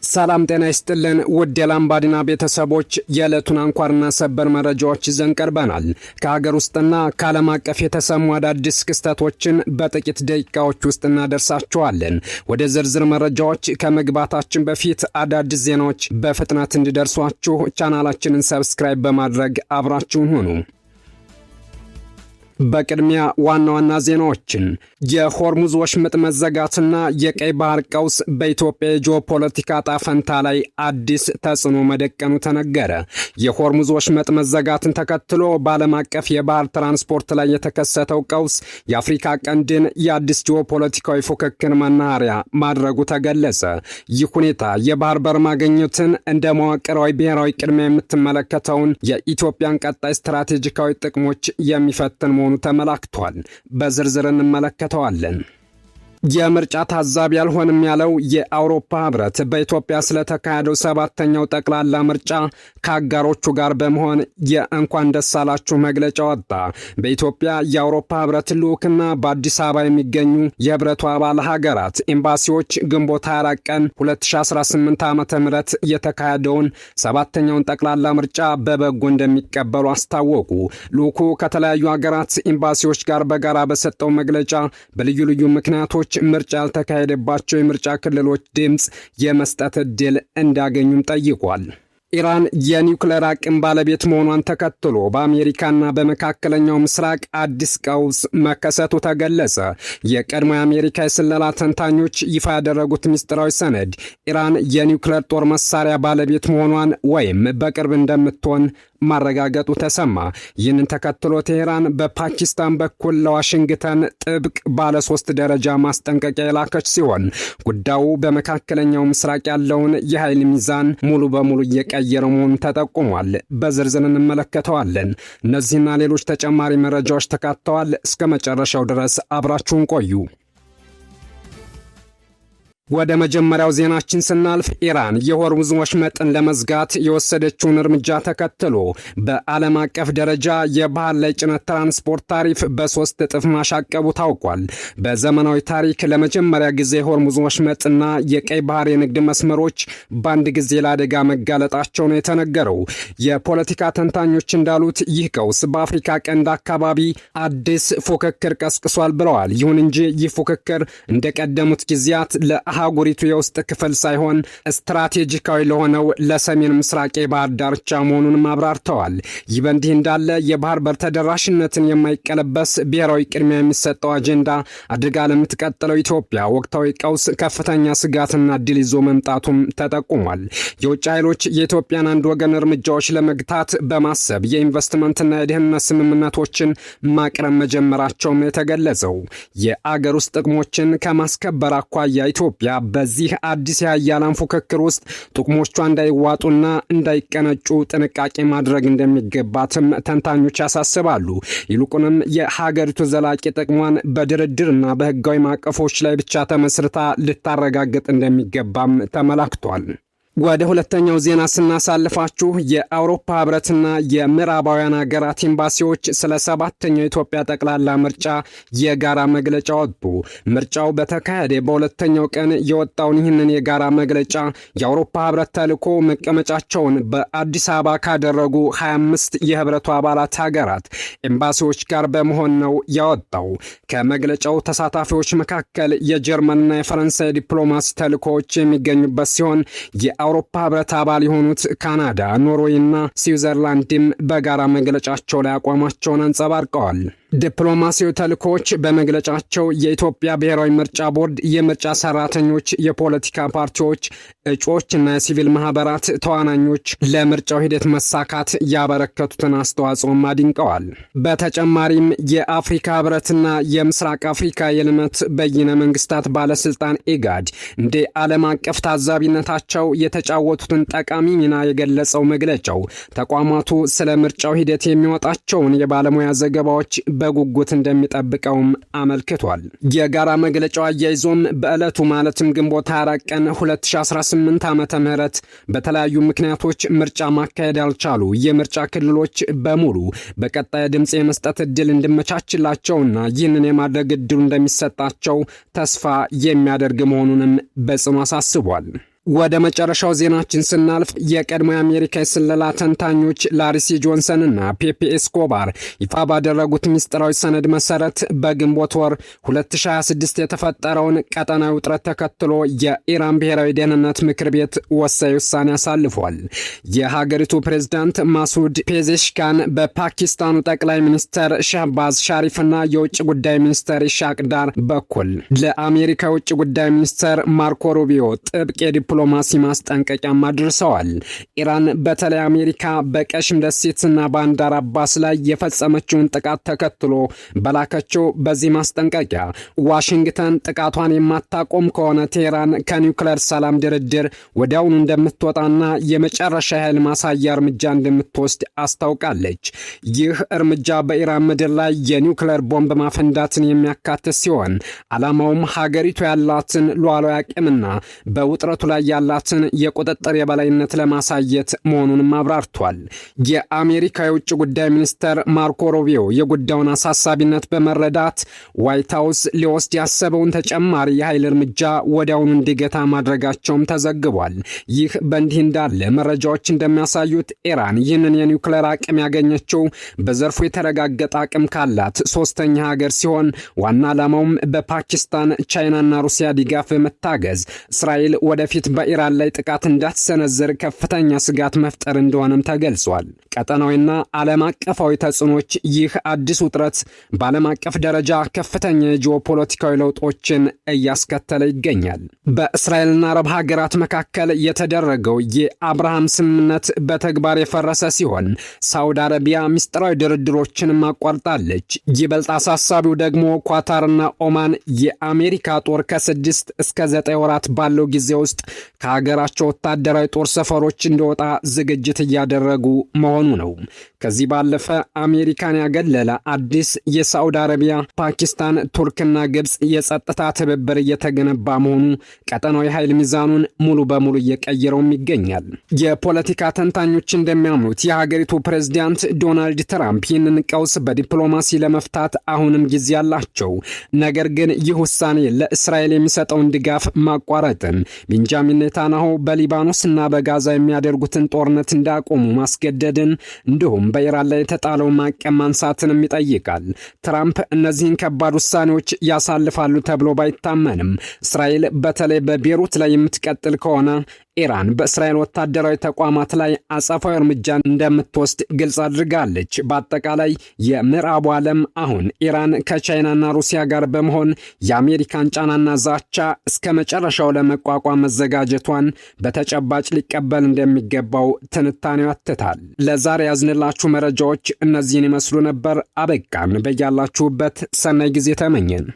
ሰላም ጤና ይስጥልን ውድ የላምባዲና ቤተሰቦች የዕለቱን አንኳርና ሰበር መረጃዎች ይዘን ቀርበናል። ከሀገር ውስጥና ከዓለም አቀፍ የተሰሙ አዳዲስ ክስተቶችን በጥቂት ደቂቃዎች ውስጥ እናደርሳችኋለን። ወደ ዝርዝር መረጃዎች ከመግባታችን በፊት አዳዲስ ዜናዎች በፍጥነት እንዲደርሷችሁ ቻናላችንን ሰብስክራይብ በማድረግ አብራችሁን ሁኑ። በቅድሚያ ዋና ዋና ዜናዎችን። የሆርሙዝ ወሽመጥ መዘጋትና የቀይ ባህር ቀውስ በኢትዮጵያ የጂኦፖለቲካ ጣፈንታ ላይ አዲስ ተጽዕኖ መደቀኑ ተነገረ። የሆርሙዝ ወሽመጥ መዘጋትን ተከትሎ በዓለም አቀፍ የባህር ትራንስፖርት ላይ የተከሰተው ቀውስ የአፍሪካ ቀንድን የአዲስ ጂኦፖለቲካዊ ፉክክር መናኸሪያ ማድረጉ ተገለጸ። ይህ ሁኔታ የባህር በር ማግኘትን እንደ መዋቅራዊ ብሔራዊ ቅድሚያ የምትመለከተውን የኢትዮጵያን ቀጣይ ስትራቴጂካዊ ጥቅሞች የሚፈትን መሆኑ ተመላክቷል። በዝርዝር እንመለከተዋለን። የምርጫ ታዛቢ ያልሆንም ያለው የአውሮፓ ህብረት በኢትዮጵያ ስለተካሄደው 7ኛው ጠቅላላ ምርጫ ከአጋሮቹ ጋር በመሆን የእንኳን ደስ አላችሁ መግለጫ ወጣ። በኢትዮጵያ የአውሮፓ ህብረት ልዑክና በአዲስ አበባ የሚገኙ የህብረቱ አባል ሀገራት ኤምባሲዎች ግንቦት 24 ቀን 2018 ዓ.ም የተካሄደውን 7ኛውን ጠቅላላ ምርጫ በበጎ እንደሚቀበሉ አስታወቁ። ልዑኩ ከተለያዩ ሀገራት ኤምባሲዎች ጋር በጋራ በሰጠው መግለጫ በልዩ ልዩ ምክንያቶች ምርጫ ያልተካሄደባቸው የምርጫ ክልሎች ድምፅ የመስጠት ዕድል እንዲያገኙም ጠይቋል። ኢራን የኒውክሌር አቅም ባለቤት መሆኗን ተከትሎ በአሜሪካና በመካከለኛው ምስራቅ አዲስ ቀውስ መከሰቱ ተገለጸ። የቀድሞ የአሜሪካ የስለላ ተንታኞች ይፋ ያደረጉት ምስጢራዊ ሰነድ ኢራን የኒውክሌር ጦር መሳሪያ ባለቤት መሆኗን ወይም በቅርብ እንደምትሆን ማረጋገጡ ተሰማ። ይህንን ተከትሎ ቴሄራን በፓኪስታን በኩል ለዋሽንግተን ጥብቅ ባለ 3 ደረጃ ማስጠንቀቂያ የላከች ሲሆን ጉዳዩ በመካከለኛው ምስራቅ ያለውን የኃይል ሚዛን ሙሉ በሙሉ እየቀየረ መሆኑን ተጠቁሟል። በዝርዝር እንመለከተዋለን። እነዚህና ሌሎች ተጨማሪ መረጃዎች ተካተዋል። እስከ መጨረሻው ድረስ አብራችሁን ቆዩ። ወደ መጀመሪያው ዜናችን ስናልፍ ኢራን የሆርሙዝ ወሽመጥን ለመዝጋት የወሰደችውን እርምጃ ተከትሎ በዓለም አቀፍ ደረጃ የባህር ላይ ጭነት ትራንስፖርት ታሪፍ በ3 እጥፍ ማሻቀቡ ታውቋል። በዘመናዊ ታሪክ ለመጀመሪያ ጊዜ የሆርሙዝ ወሽመጥና የቀይ ባህር የንግድ መስመሮች በአንድ ጊዜ ለአደጋ መጋለጣቸው ነው የተነገረው። የፖለቲካ ተንታኞች እንዳሉት ይህ ቀውስ በአፍሪካ ቀንድ አካባቢ አዲስ ፉክክር ቀስቅሷል ብለዋል። ይሁን እንጂ ይህ ፉክክር እንደቀደሙት ጊዜያት አህጉሪቱ የውስጥ ክፍል ሳይሆን ስትራቴጂካዊ ለሆነው ለሰሜን ምስራቅ የባህር ዳርቻ መሆኑንም አብራርተዋል። ይህ በእንዲህ እንዳለ የባህር በር ተደራሽነትን የማይቀለበስ ብሔራዊ ቅድሚያ የሚሰጠው አጀንዳ አድርጋ ለምትቀጥለው ኢትዮጵያ ወቅታዊ ቀውስ ከፍተኛ ስጋትና እድል ይዞ መምጣቱም ተጠቁሟል። የውጭ ኃይሎች የኢትዮጵያን አንድ ወገን እርምጃዎች ለመግታት በማሰብ የኢንቨስትመንትና የደህንነት ስምምነቶችን ማቅረብ መጀመራቸውም የተገለጸው የአገር ውስጥ ጥቅሞችን ከማስከበር አኳያ ኢትዮጵያ በዚህ አዲስ የሀያላን ፉክክር ውስጥ ጥቅሞቿ እንዳይዋጡና እንዳይቀነጩ ጥንቃቄ ማድረግ እንደሚገባትም ተንታኞች ያሳስባሉ። ይልቁንም የሀገሪቱ ዘላቂ ጥቅሟን በድርድርና በህጋዊ ማዕቀፎች ላይ ብቻ ተመስርታ ልታረጋግጥ እንደሚገባም ተመላክቷል። ወደ ሁለተኛው ዜና ስናሳልፋችሁ የአውሮፓ ህብረትና የምዕራባውያን ሀገራት ኤምባሲዎች ስለ 7ኛው የኢትዮጵያ ጠቅላላ ምርጫ የጋራ መግለጫ ወጡ። ምርጫው በተካሄደ በሁለተኛው ቀን የወጣውን ይህንን የጋራ መግለጫ የአውሮፓ ህብረት ተልዕኮ መቀመጫቸውን በአዲስ አበባ ካደረጉ 25 የህብረቱ አባላት ሀገራት ኤምባሲዎች ጋር በመሆን ነው ያወጣው። ከመግለጫው ተሳታፊዎች መካከል የጀርመንና የፈረንሳይ ዲፕሎማሲ ተልዕኮዎች የሚገኙበት ሲሆን የአውሮፓ ህብረት አባል የሆኑት ካናዳ፣ ኖርዌይና ስዊዘርላንድም በጋራ መግለጫቸው ላይ አቋማቸውን አንጸባርቀዋል። ዲፕሎማሲያዊ ተልእኮች በመግለጫቸው የኢትዮጵያ ብሔራዊ ምርጫ ቦርድ የምርጫ ሰራተኞች፣ የፖለቲካ ፓርቲዎች እጩዎችና የሲቪል ማህበራት ተዋናኞች ለምርጫው ሂደት መሳካት ያበረከቱትን አስተዋጽኦም አድንቀዋል። በተጨማሪም የአፍሪካ ህብረትና የምስራቅ አፍሪካ የልማት በይነ መንግስታት ባለስልጣን ኢጋድ እንደ ዓለም አቀፍ ታዛቢነታቸው የተጫወቱትን ጠቃሚ ሚና የገለጸው መግለጫው ተቋማቱ ስለ ምርጫው ሂደት የሚወጣቸውን የባለሙያ ዘገባዎች በጉጉት እንደሚጠብቀውም አመልክቷል። የጋራ መግለጫው አያይዞም በዕለቱ ማለትም ግንቦት 24 ቀን 2018 ዓመተ ምህረት በተለያዩ ምክንያቶች ምርጫ ማካሄድ ያልቻሉ የምርጫ ክልሎች በሙሉ በቀጣይ ድምጽ የመስጠት እድል እንዲመቻችላቸውና ይህንን የማድረግ እድሉ እንደሚሰጣቸው ተስፋ የሚያደርግ መሆኑንም በጽኑ አሳስቧል። ወደ መጨረሻው ዜናችን ስናልፍ የቀድሞ የአሜሪካ የስለላ ተንታኞች ላሪሲ ጆንሰን እና ፔፔ ኤስኮባር ይፋ ባደረጉት ሚስጥራዊ ሰነድ መሰረት በግንቦት ወር 2026 የተፈጠረውን ቀጠናዊ ውጥረት ተከትሎ የኢራን ብሔራዊ ደህንነት ምክር ቤት ወሳኝ ውሳኔ አሳልፏል። የሀገሪቱ ፕሬዝዳንት ማሱድ ፔዜሽካን በፓኪስታኑ ጠቅላይ ሚኒስተር ሻህባዝ ሻሪፍና የውጭ ጉዳይ ሚኒስተር ኢሻቅ ዳር በኩል ለአሜሪካ የውጭ ጉዳይ ሚኒስተር ማርኮ ሩቢዮ ጥብቅ ዲፕሎማሲ ማስጠንቀቂያም አድርሰዋል። ኢራን በተለይ አሜሪካ በቀሽም ደሴትና ባንዳር አባስ ላይ የፈጸመችውን ጥቃት ተከትሎ በላከችው በዚህ ማስጠንቀቂያ ዋሽንግተን ጥቃቷን የማታቆም ከሆነ ቴህራን ከኒውክሌር ሰላም ድርድር ወዲያውኑ እንደምትወጣና የመጨረሻ ኃይል ማሳያ እርምጃ እንደምትወስድ አስታውቃለች። ይህ እርምጃ በኢራን ምድር ላይ የኒውክሌር ቦምብ ማፈንዳትን የሚያካትት ሲሆን ዓላማውም ሀገሪቱ ያላትን ሉዓላዊ አቅምና በውጥረቱ ላይ ያላትን የቁጥጥር የበላይነት ለማሳየት መሆኑንም አብራርቷል። የአሜሪካ የውጭ ጉዳይ ሚኒስተር ማርኮ ሩቢዮ የጉዳዩን አሳሳቢነት በመረዳት ዋይት ሀውስ ሊወስድ ያሰበውን ተጨማሪ የኃይል እርምጃ ወዲያውኑ እንዲገታ ማድረጋቸውም ተዘግቧል። ይህ በእንዲህ እንዳለ መረጃዎች እንደሚያሳዩት ኢራን ይህንን የኒውክሌር አቅም ያገኘችው በዘርፉ የተረጋገጠ አቅም ካላት ሶስተኛ ሀገር ሲሆን ዋና ዓላማውም በፓኪስታን፣ ቻይናና ሩሲያ ድጋፍ በመታገዝ እስራኤል ወደፊት በኢራን ላይ ጥቃት እንዳትሰነዝር ከፍተኛ ስጋት መፍጠር እንደሆነም ተገልጿል። ቀጠናዊና ዓለም አቀፋዊ ተጽዕኖች ይህ አዲስ ውጥረት በዓለም አቀፍ ደረጃ ከፍተኛ የጂኦፖለቲካዊ ለውጦችን እያስከተለ ይገኛል። በእስራኤልና አረብ ሀገራት መካከል የተደረገው የአብርሃም ስምምነት በተግባር የፈረሰ ሲሆን ሳውዲ አረቢያ ምስጢራዊ ድርድሮችንም አቋርጣለች። ይበልጥ አሳሳቢው ደግሞ ኳታርና ኦማን የአሜሪካ ጦር ከ6 እስከ 9 ወራት ባለው ጊዜ ውስጥ ከሀገራቸው ወታደራዊ ጦር ሰፈሮች እንዲወጣ ዝግጅት እያደረጉ መሆኑ ነው። ከዚህ ባለፈ አሜሪካን ያገለለ አዲስ የሳዑዲ አረቢያ፣ ፓኪስታን፣ ቱርክና ግብጽ የጸጥታ ትብብር እየተገነባ መሆኑ ቀጠናዊ ኃይል ሚዛኑን ሙሉ በሙሉ እየቀየረውም ይገኛል። የፖለቲካ ተንታኞች እንደሚያምኑት የሀገሪቱ ፕሬዝዳንት ዶናልድ ትራምፕ ይህንን ቀውስ በዲፕሎማሲ ለመፍታት አሁንም ጊዜ አላቸው። ነገር ግን ይህ ውሳኔ ለእስራኤል የሚሰጠውን ድጋፍ ማቋረጥን፣ ቤንጃሚን ኔታንያሁ በሊባኖስና በጋዛ የሚያደርጉትን ጦርነት እንዳቆሙ ማስገደድን እንዲሁም በኢራን ላይ የተጣለው ማዕቀብ ማንሳትንም ይጠይቃል። ትራምፕ እነዚህን ከባድ ውሳኔዎች ያሳልፋሉ ተብሎ ባይታመንም እስራኤል በተለይ በቤሩት ላይ የምትቀጥል ከሆነ ኢራን በእስራኤል ወታደራዊ ተቋማት ላይ አጸፋዊ እርምጃ እንደምትወስድ ግልጽ አድርጋለች። በአጠቃላይ የምዕራቡ ዓለም አሁን ኢራን ከቻይናና ሩሲያ ጋር በመሆን የአሜሪካን ጫናና ዛቻ እስከ መጨረሻው ለመቋቋም መዘጋጀቷን በተጨባጭ ሊቀበል እንደሚገባው ትንታኔው ያትታል። ለዛሬ ያዝንላችሁ መረጃዎች እነዚህን ይመስሉ ነበር። አበቃን። በያላችሁበት ሰናይ ጊዜ ተመኘን።